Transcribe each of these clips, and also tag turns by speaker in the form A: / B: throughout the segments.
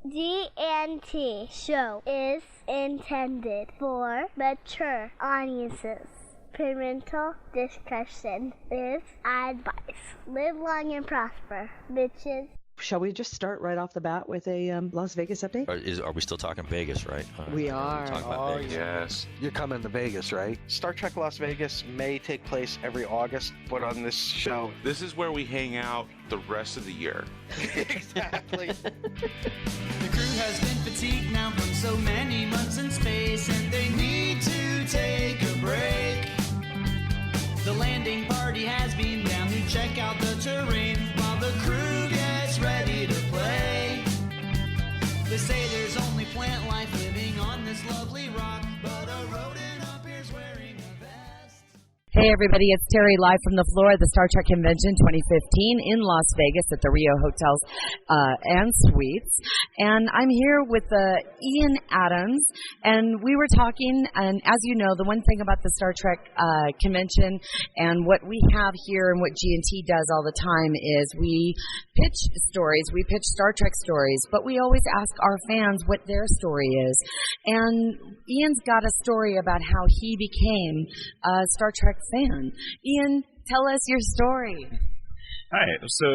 A: GNT show is intended for mature audiences. Parental discussion is advice. Live long and prosper, bitches.
B: Shall we just start right off the bat with a Las Vegas update?
C: Are we still talking Vegas, right?
B: We are.
C: Talking about Vegas.
D: Yes. You're coming to Vegas, right? Star Trek Las Vegas may take place every August, but on this show...
E: This is where we hang out the rest of the year.
D: Exactly.
F: The crew has been fatigued now from so many months in space, and they need to take a break. The landing party has beamed down to check out the terrain while the crew gets ready to play. They say there's only plant life living on this lovely rock, but a rodent appears wearing a vest.
G: Hey everybody, it's Terry live from the floor of the Star Trek Convention 2015 in Las Vegas at the Rio Hotels and Suites. And I'm here with Ian Adams, and we were talking, and as you know, the one thing about the Star Trek Convention and what we have here and what G&T does all the time is we pitch stories, we pitch Star Trek stories, but we always ask our fans what their story is. And Ian's got a story about how he became a Star Trek fan. Ian, tell us your story.
H: Hi. So,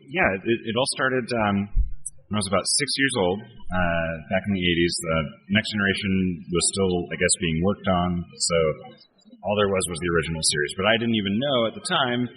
H: yeah, it all started when I was about 6 years old, back in the 80s. The Next Generation was still, I guess, being worked on, so all there was the original series. But I didn't even know at the time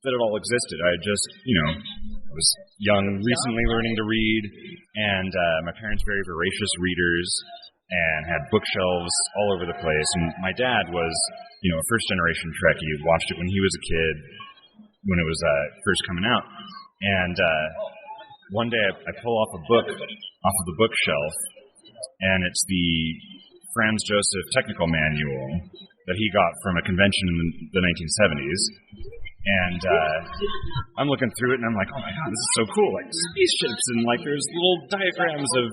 H: that it all existed. I just, I was young, recently learning to read, and my parents very voracious readers, and had bookshelves all over the place. And my dad was, a first-generation Trekkie. Watched it when he was a kid, when it was first coming out. And one day I pull off a book off of the bookshelf, and it's the Franz Josef Technical Manual that he got from a convention in the 1970s. And I'm looking through it, and I'm like, oh my god, this is so cool! Like spaceships, and like there's little diagrams of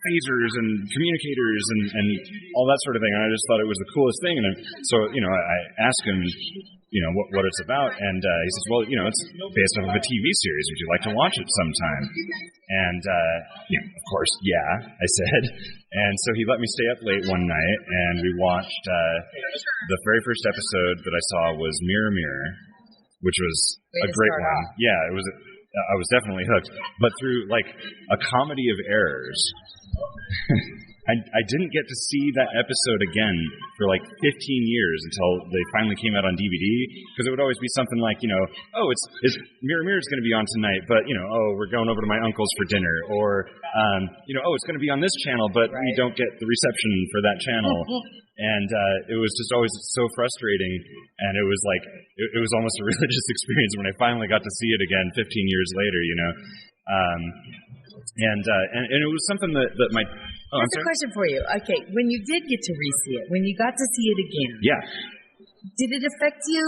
H: phasers and communicators and all that sort of thing. And I just thought it was the coolest thing. And so I asked him, what it's about, and he says, well, it's based off of a TV series. Would you like to watch it sometime? And of course, yeah, I said. And so he let me stay up late one night, and we watched the very first episode that I saw was Mirror Mirror, which was a great one. Yeah, it was. I was definitely hooked, but through like a comedy of errors. I didn't get to see that episode again for like 15 years until they finally came out on DVD, because it would always be something like, it's Mirror Mirror is going to be on tonight, but we're going over to my uncle's for dinner, or it's going to be on this channel, but we don't get the reception for that channel. And it was just always so frustrating, and it was like it was almost a religious experience when I finally got to see it again 15 years later, and it was something that my
G: Here's a question for you. Okay, when you did get to re-see it, when you got to see it again,
H: yeah,
G: did it affect you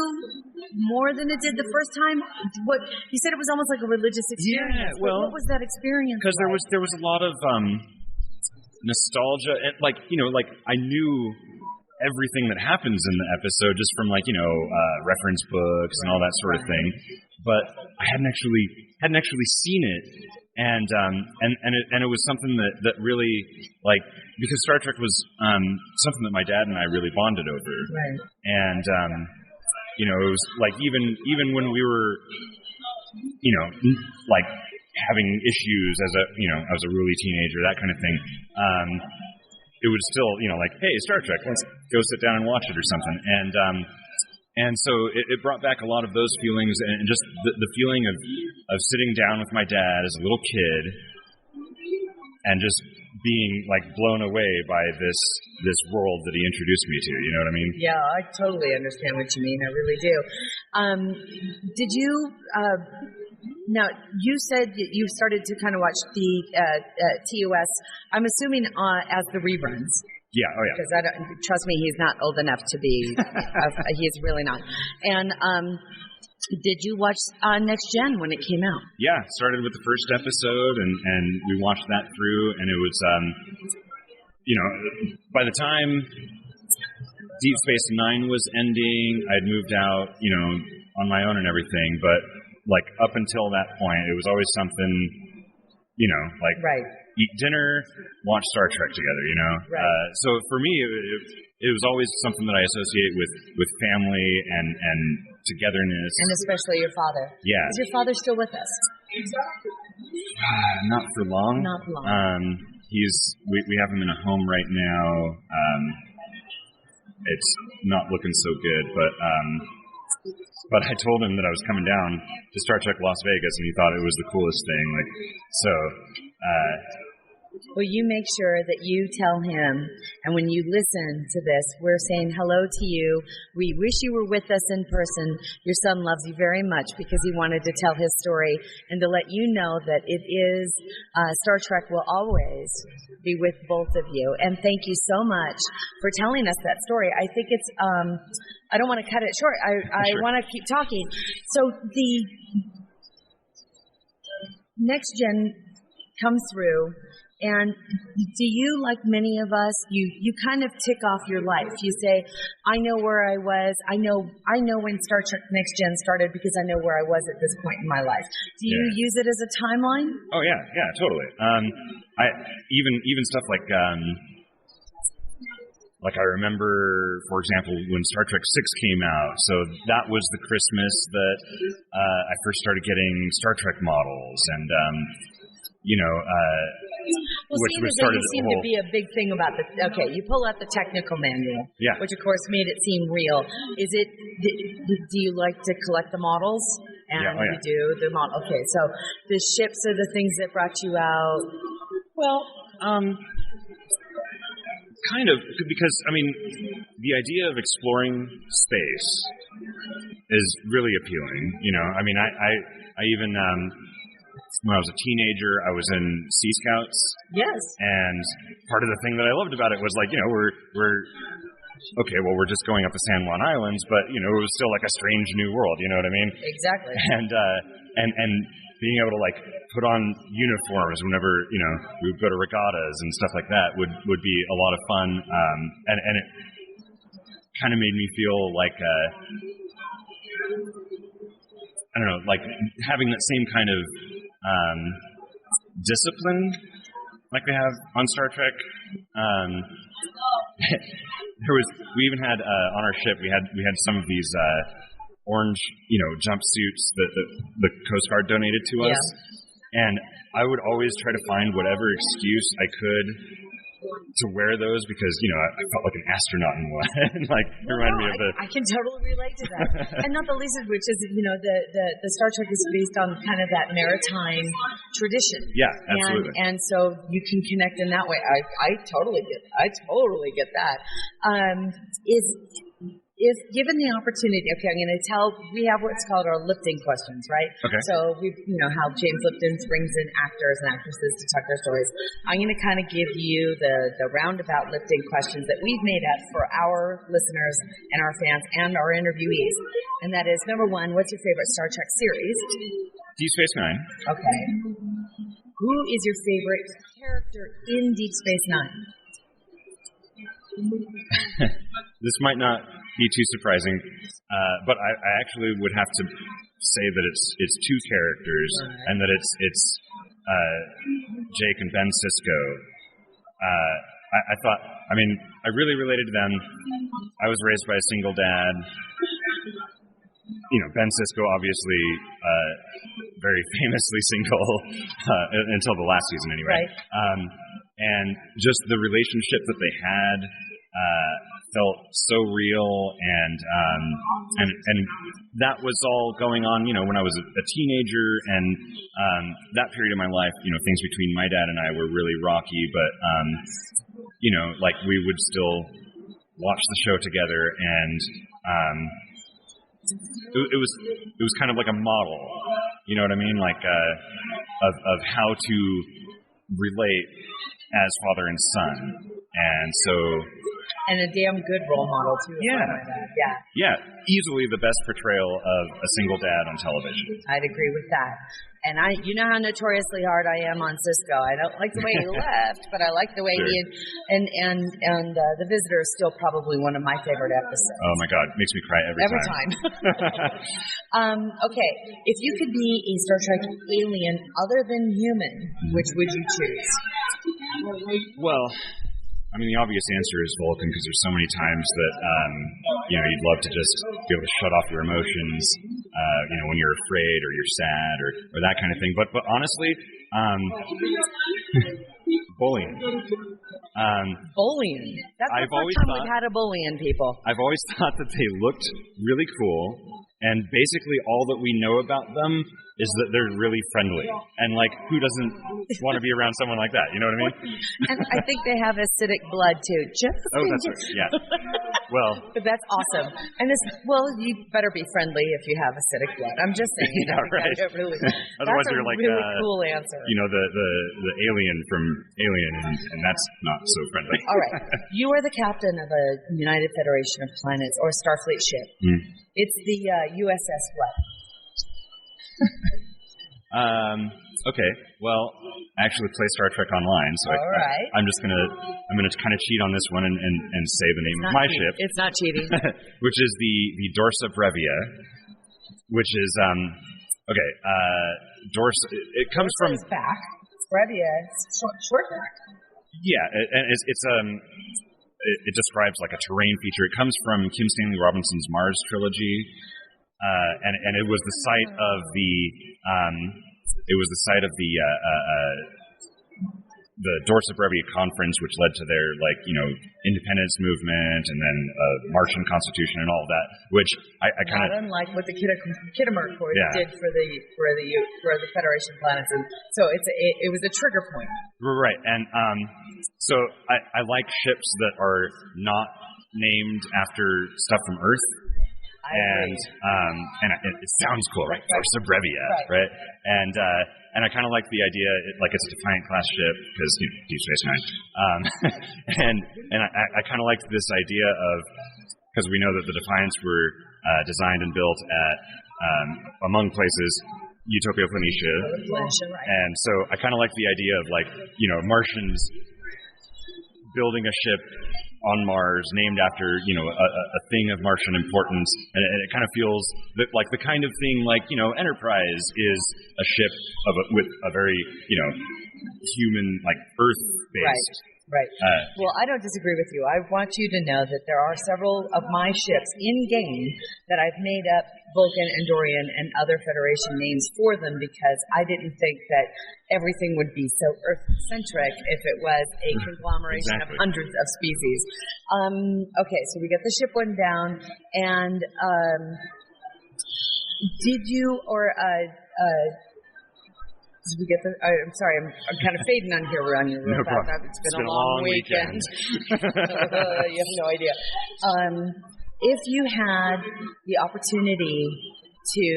G: more than it did the first time? What you said, it was almost like a religious experience.
H: Yeah, well,
G: what was that experience?
H: Because there was a lot of nostalgia, and like I knew everything that happens in the episode just from reference books and all that sort of thing, but I hadn't actually seen it. And it was something that really, like, because Star Trek was something that my dad and I really bonded over.
G: Right.
H: And it was like even when we were like having issues as I was a really teenager, that kind of thing, it would still like, hey, Star Trek, let's go sit down and watch it or something. And so it brought back a lot of those feelings, and just the feeling of sitting down with my dad as a little kid and just being like blown away by this world that he introduced me to. You know what I mean?
G: Yeah, I totally understand what you mean. I really do. Did you? Now you said that you started to kind of watch the TOS. I'm assuming as the reruns.
H: Yeah, oh yeah.
G: Because trust me, he's not old enough to be. He's really not. And did you watch Next Gen when it came out?
H: Yeah, started with the first episode, and we watched that through, and it was, by the time Deep Space Nine was ending, I'd moved out, on my own and everything, but like up until that point, it was always something
G: right.
H: eat dinner, watch Star Trek together,
G: Right.
H: So for me, it was always something that I associate with family and togetherness.
G: And especially your father.
H: Yeah.
G: Is your father still with us?
H: Not for long.
G: Not for long.
H: We have him in a home right now. It's not looking so good, but I told him that I was coming down to Star Trek Las Vegas, and he thought it was the coolest thing.
G: Well, you make sure that you tell him, and when you listen to this, we're saying hello to you. We wish you were with us in person. Your son loves you very much because he wanted to tell his story and to let you know that it is, Star Trek will always be with both of you. And thank you so much for telling us that story. I think it's, I don't want to cut it short. I
H: Sure.
G: want to keep talking. So the next gen comes through. And do you, like many of us, you kind of tick off your life? You say, I know where I was. I know when Star Trek Next Gen started because I know where I was at this point in my life. Do you use it as a timeline?
H: Oh yeah, totally. I even stuff like I remember, for example, when Star Trek 6 came out. So that was the Christmas that I first started getting Star Trek models, and
G: well,
H: which
G: started seemed to be a big thing about you pull out the technical manual, which of course made it seem real. Is it, do you like to collect the models? And you do the model. Okay, so the ships are the things that brought you out.
H: Well, kind of, because, the idea of exploring space is really appealing, I even, when I was a teenager, I was in Sea Scouts.
G: Yes.
H: And part of the thing that I loved about it was we're just going up the San Juan Islands, but, it was still like a strange new world, you know what I mean?
G: Exactly.
H: And being able to put on uniforms whenever, we would go to regattas and stuff like that would be a lot of fun. And it kind of made me feel like, I don't know, having that same kind of discipline like they have on Star Trek. We even had on our ship, we had some of these orange, jumpsuits that the Coast Guard donated to us. And I would always try to find whatever excuse I could to wear those because, I felt like an astronaut in one. It reminded me of
G: I can totally relate to that. And not the least of which is, the Star Trek is based on kind of that maritime tradition.
H: Yeah, absolutely.
G: And so you can connect in that way. I totally get that. If given the opportunity, I'm going to we have what's called our lifting questions, right?
H: Okay.
G: So how James Lipton brings in actors and actresses to tell their stories. I'm going to kind of give you the roundabout lifting questions that we've made up for our listeners and our fans and our interviewees. And that is, number one, what's your favorite Star Trek series?
H: Deep Space Nine.
G: Okay. Who is your favorite character in Deep Space Nine?
H: This might not be too surprising, but I actually would have to say that it's two characters, and that it's Jake and Ben Sisko. I thought, I really related to them. I was raised by a single dad. Ben Sisko obviously very famously single until the last season anyway.
G: Right.
H: And just the relationship that they had felt so real, and that was all going on, when I was a teenager, and that period of my life, things between my dad and I were really rocky, but we would still watch the show together, and it was kind of like a model, you know what I mean, of how to relate as father and son. And so
G: And a damn good role model, too.
H: Yeah.
G: Yeah.
H: Yeah, easily the best portrayal of a single dad on television.
G: I'd agree with that. And you know how notoriously hard I am on Cisco. I don't like the way he left, but I like the way
H: Sure.
G: he and The Visitor is still probably one of my favorite episodes.
H: Oh my God, makes me cry every
G: time. Okay, if you could be a Star Trek alien other than human, which would you choose?
H: Well, I mean, the obvious answer is Vulcan, because there's so many times that, you'd love to just be able to shut off your emotions, when you're afraid or you're sad or that kind of thing. But honestly, bullying.
G: Bullying. That's the first time we've had a bullying, people.
H: I've always thought that they looked really cool, and basically all that we know about them is that they're really friendly. And, who doesn't want to be around someone like that? You know what I mean?
G: And I think they have acidic blood, too.
H: Oh, that's right. Yeah. Well.
G: But that's awesome. And you better be friendly if you have acidic blood. I'm just saying.
H: Yeah, right. Otherwise,
G: that's
H: you're
G: a really cool answer.
H: The alien from Alien, and that's not so friendly.
G: All right. You are the captain of a United Federation of Planets, or Starfleet ship. It's the USS what?
H: Okay. Well, I actually play Star Trek Online, so I'm gonna kind of cheat on this one and say the name of my ship.
G: It's not cheating.
H: Which is the Dorsa Brevia, which is Dorsa. It comes from
G: back. Brevia, short back.
H: Yeah, and it describes like a terrain feature. It comes from Kim Stanley Robinson's Mars trilogy. And it was the site of the Dorsa Brevia conference, which led to their independence movement, and then Martian Constitution and all of that. Which I kind of
G: unlike what the Kittimer Accord did for the Federation planets, and so it was a trigger point.
H: Right, and so I like ships that are not named after stuff from Earth. And it sounds cool, right? Dorsa Brevia, right? And I kind of like the idea, it's a Defiant class ship because Deep Space Nine, and I kind of liked this idea of, because we know that the Defiants were designed and built at among places Utopia Planitia, and so I kind of like the idea of Martians building a ship on Mars named after a thing of Martian importance, and it kind of feels that like the kind of thing Enterprise is a ship with a very human Earth based.
G: Right. Well, I don't disagree with you. I want you to know that there are several of my ships in-game that I've made up Vulcan, Andorian, and other Federation names for them because I didn't think that everything would be so Earth-centric if it was a conglomeration of hundreds of species. Okay, so we get the ship one down, and did you or did we get the? I'm sorry, I'm kind of fading on here around you.
H: No problem.
G: It's been a long weekend. You have no idea. If you had the opportunity to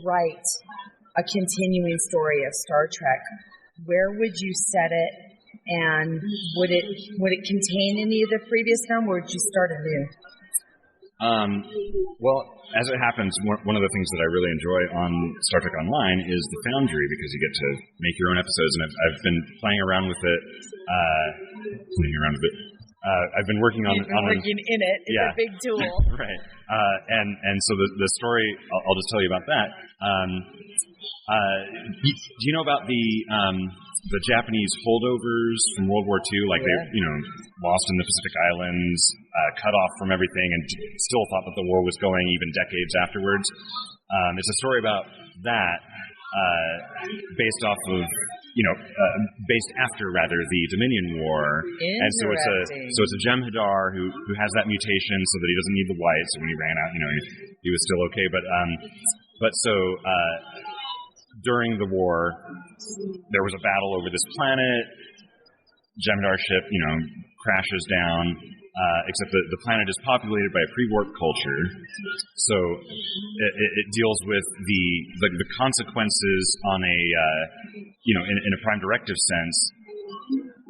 G: write a continuing story of Star Trek, where would you set it, and would it contain any of the previous film, or would you start anew?
H: Well, as it happens, one of the things that I really enjoy on Star Trek Online is the Foundry, because you get to make your own episodes, and I've been playing around with it. I've been working on
G: working in it. It's a big tool.
H: Right. And so the story, I'll just tell you about that. Do you know about the Japanese holdovers from World War II? They, lost in the Pacific Islands, cut off from everything, and still thought that the war was going even decades afterwards. It's a story about that, based off of, based after the Dominion War. And so it's a Jem'Hadar who has that mutation so that he doesn't need the white. So when he ran out, he was still okay. But during the war, there was a battle over this planet. Jem'Hadar ship, crashes down, except that the planet is populated by a pre-warp culture. So it deals with the consequences on a, in a prime directive sense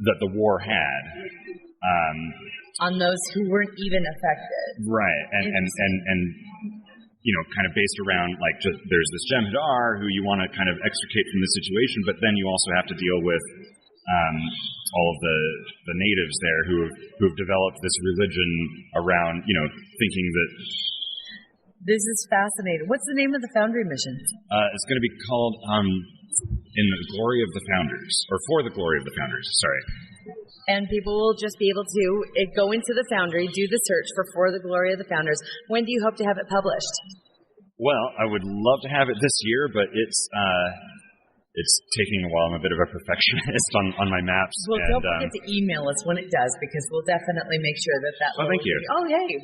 H: that the war had.
G: On those who weren't even affected.
H: Right, and kind of based around there's this Jem'Hadar who you want to kind of extricate from the situation, but then you also have to deal with all of the natives there who have developed this religion around thinking that.
G: This is fascinating. What's the name of the Foundry mission?
H: It's going to be called In the Glory of the Founders, or For the Glory of the Founders. Sorry.
G: And people will just be able to go into the Foundry, do the search For the Glory of the Founders. When do you hope to have it published?
H: Well, I would love to have it this year, but it's taking a while. I'm a bit of a perfectionist on my maps.
G: Well, don't forget to email us when it does, because we'll definitely make sure that.
H: Oh, thank you.
G: Oh, hey,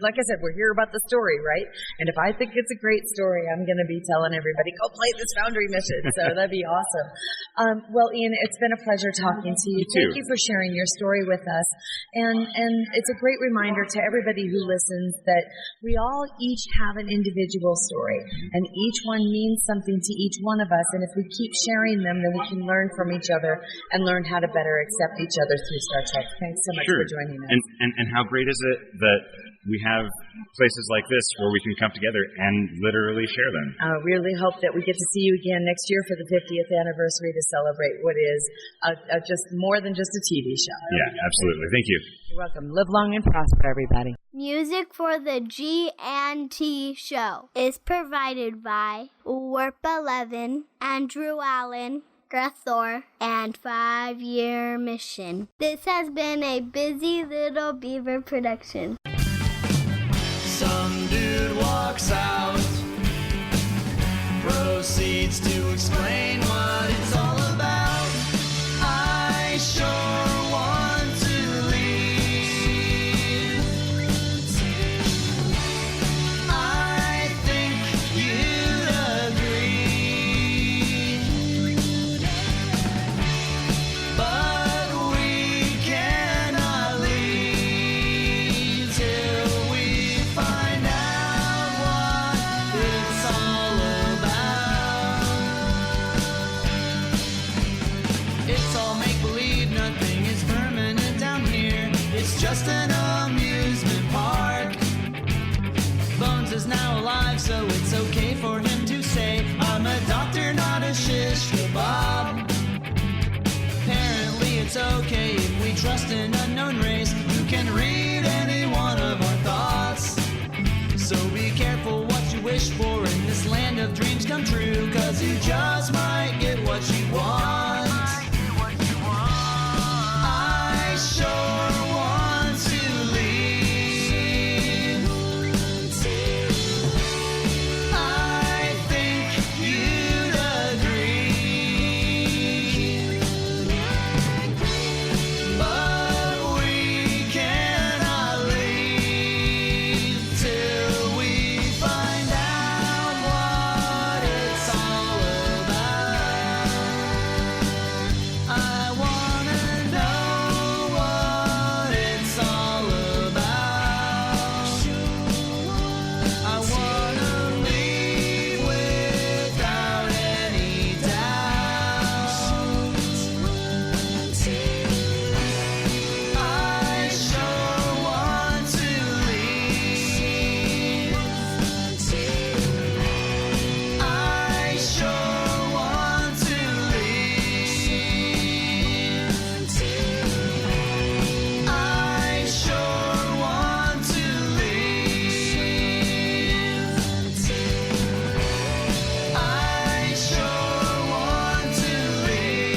G: like I said, we're here about the story, right? And if I think it's a great story, I'm going to be telling everybody, go play this Foundry mission. So that'd be awesome. Well, Ian, it's been a pleasure talking to you.
H: You too.
G: Thank you for sharing your story with us. And it's a great reminder to everybody who listens that we all each have an individual story, and each one means something to each one of us. And if we keep sharing them, then we can learn from each other and learn how to better accept each other through Star Trek. Thanks so much for joining us.
H: And how great is it that we have places like this where we can come together and literally share them.
G: I really hope that we get to see you again next year for the 50th anniversary to celebrate what is just more than just a TV show.
H: Yeah, absolutely. Thank you.
G: You're welcome. Live long and prosper, everybody.
A: Music for the G&T show is provided by Warp 11, Andrew Allen, Grethor, and 5 Year Mission. This has been a Busy Little Beaver production.
F: Some dude walks out, proceeds to explain what it's all about. I sure want to leave. I think you'd agree, but we cannot leave till we find out what it's all about. It's all make-believe, nothing is permanent down here. It's just an amusement park. Bones is now alive, so it's okay for him to say, I'm a doctor, not a shish kebab. Apparently it's okay if we trust an unknown race who can read any one of our thoughts. So be careful what you wish for in this land of dreams come true, 'cause you just might get what you want. I sure want to leave. I think you'd agree, but we cannot leave till we find out what it's all about. I wanna know what it's all about. I wanna leave without any doubt. I sure want to leave. I sure want to leave. I sure want to leave. I sure want to leave.